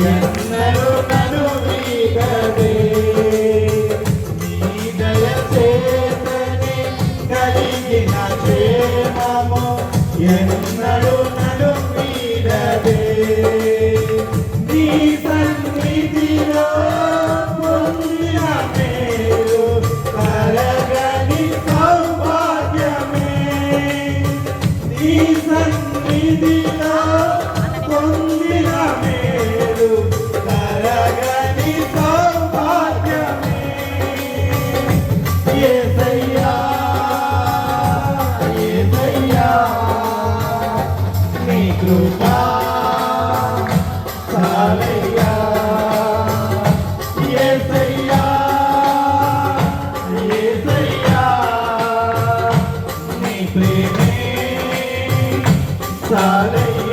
ఎన్నడూ నన్ను వీడదే నీ దయ చేతనే కలిగిన క్షేమము ఎన్నడూ నన్ను వీడదే నీ సన్నిధిలో పొందిన మేలు కలగని సౌభాగ్యమే నీ సన్నిధిలో పొందిన మేలు కలగని సౌభాగ్యమే యేసయ్యా యేసయ్యా నీ కృపా చాలయ్యా యేసయ్యా యేసయ్యా నీ ప్రేమే చాలయ్యా